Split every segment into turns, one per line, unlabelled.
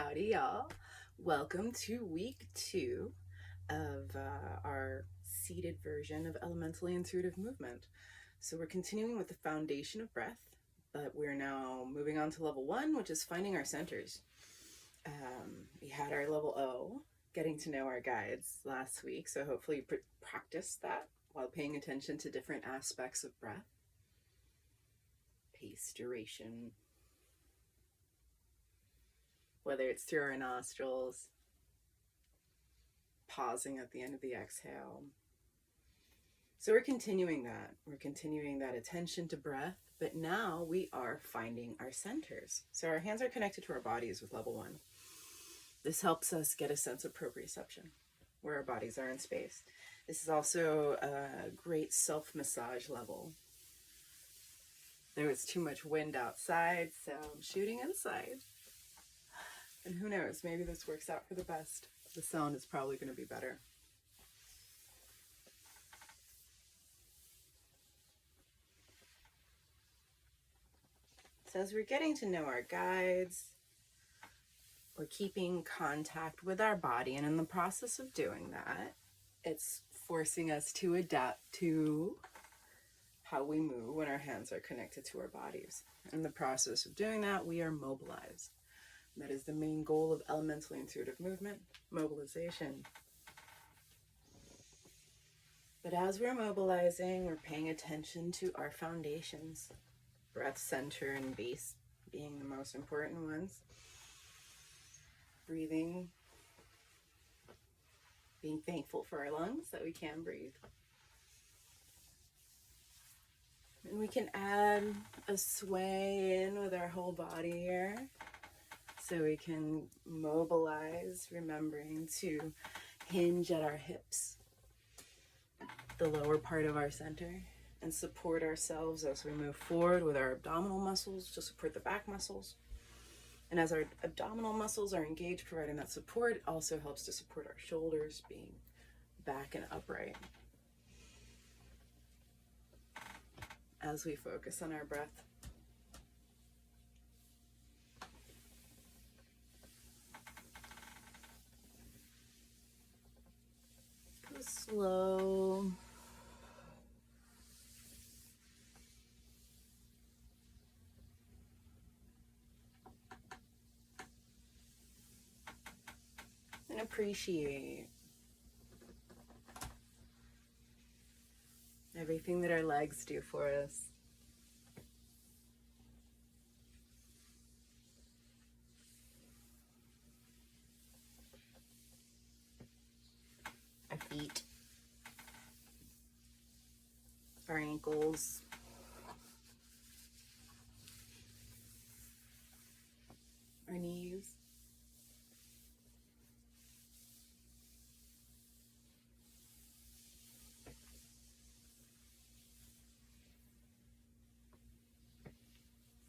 Howdy, y'all. Welcome to week 2 of our seated version of elementally intuitive movement. So we're continuing with the foundation of breath, but we're now moving on to level 1, which is finding our centers. We had our level O, getting to know our guides, last week, so hopefully you practiced that while paying attention to different aspects of breath. Pace, duration, whether it's through our nostrils, pausing at the end of the exhale. So we're continuing that. We're continuing that attention to breath, but now we are finding our centers. So our hands are connected to our bodies with level 1. This helps us get a sense of proprioception, where our bodies are in space. This is also a great self-massage level. There was too much wind outside, so I'm shooting inside. And who knows, maybe this works out for the best. The sound is probably going to be better. So as we're getting to know our guides, we're keeping contact with our body. And in the process of doing that, it's forcing us to adapt to how we move when our hands are connected to our bodies. In the process of doing that, we are mobilized. That is the main goal of elementally intuitive movement, mobilization. But as we're mobilizing, we're paying attention to our foundations, breath, center, and base being the most important ones. Breathing, being thankful for our lungs that we can breathe. And we can add a sway in with our whole body here. So we can mobilize, remembering to hinge at our hips, the lower part of our center, and support ourselves as we move forward with our abdominal muscles to support the back muscles. And as our abdominal muscles are engaged, providing that support, it also helps to support our shoulders being back and upright. As we focus on our breath. Slow. And appreciate everything that our legs do for us. Our feet. Our ankles, our knees,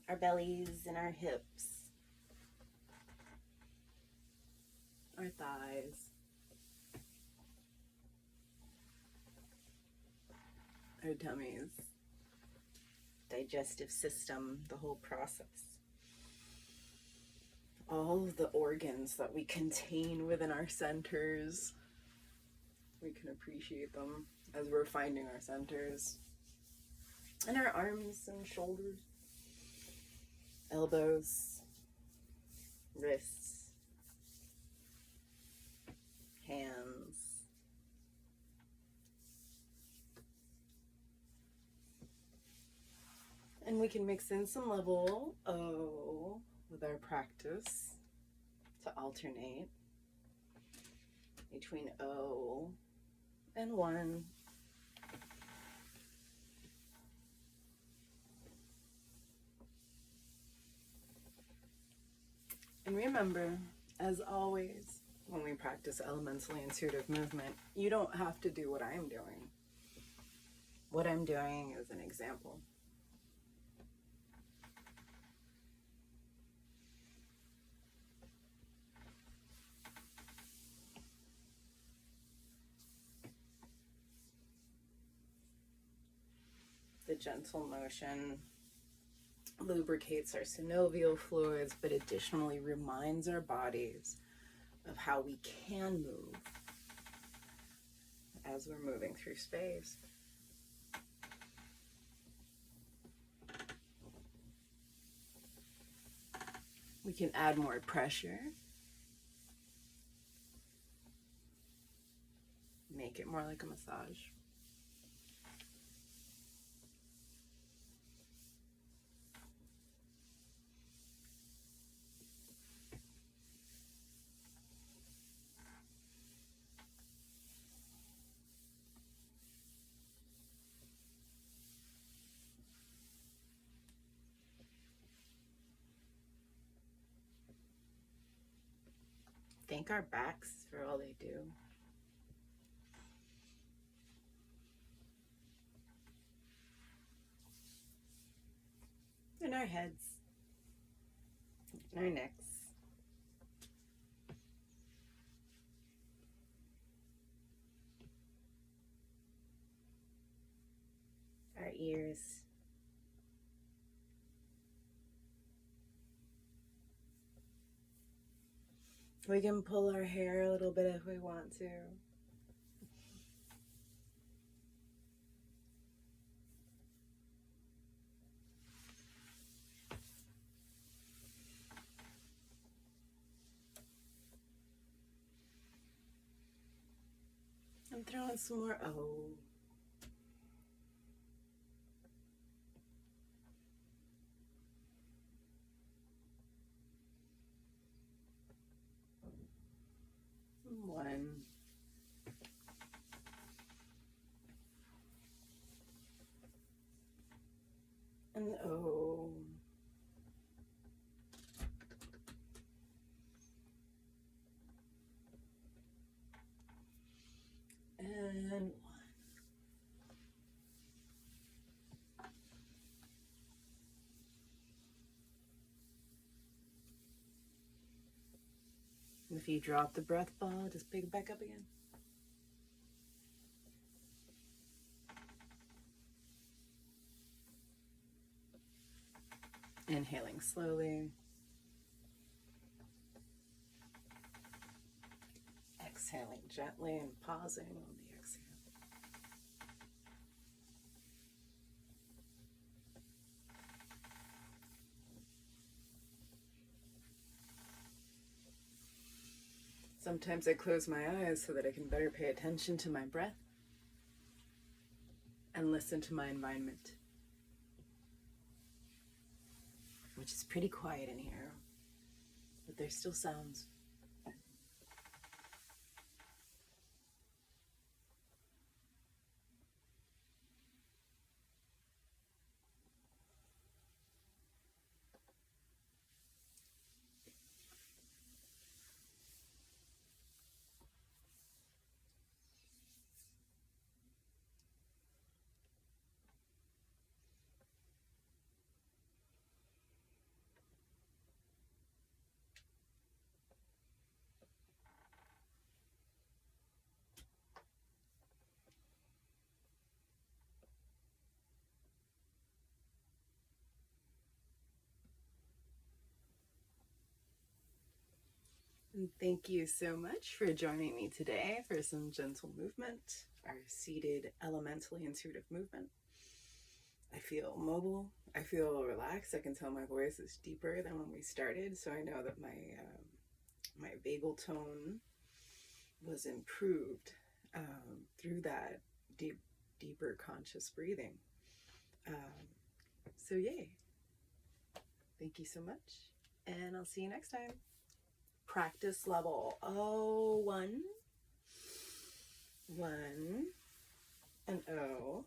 our bellies and our hips, our thighs, our tummies, digestive system, the whole process. All of the organs that we contain within our centers, we can appreciate them as we're finding our centers. And our arms and shoulders, elbows, wrists, hands. And we can mix in some level O with our practice to alternate between O and 1. And remember, as always, when we practice elementally intuitive movement, you don't have to do what I'm doing. What I'm doing is an example. The gentle motion lubricates our synovial fluids, but additionally reminds our bodies of how we can move as we're moving through space. We can add more pressure, make it more like a massage. Thank our backs for all they do. And our heads, and our necks. Our ears. We can pull our hair a little bit if we want to. I'm throwing some more O. One. And O. And one. And if you drop the breath ball, just pick it back up again. Inhaling slowly. Exhaling gently and pausing on the exhale. Sometimes I close my eyes so that I can better pay attention to my breath and listen to my environment, which is pretty quiet in here, but there's still sounds. And thank you so much for joining me today for some gentle movement, our seated elementally intuitive movement. I feel mobile. I feel relaxed. I can tell my voice is deeper than when we started, so I know that my vagal tone was improved through that deeper conscious breathing. So yay. Thank you so much, and I'll see you next time. Practice level 1, 1, and O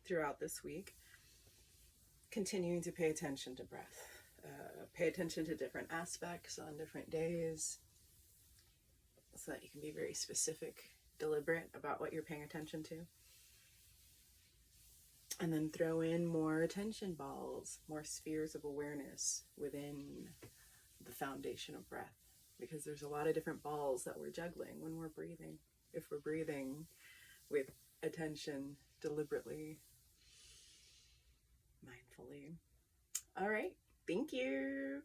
throughout this week. Continuing to pay attention to breath. Pay attention to different aspects on different days so that you can be very specific, deliberate about what you're paying attention to. And then throw in more attention balls, more spheres of awareness within the foundation of breath. Because there's a lot of different balls that we're juggling when we're breathing. If we're breathing with attention, deliberately, mindfully. All right, Thank you.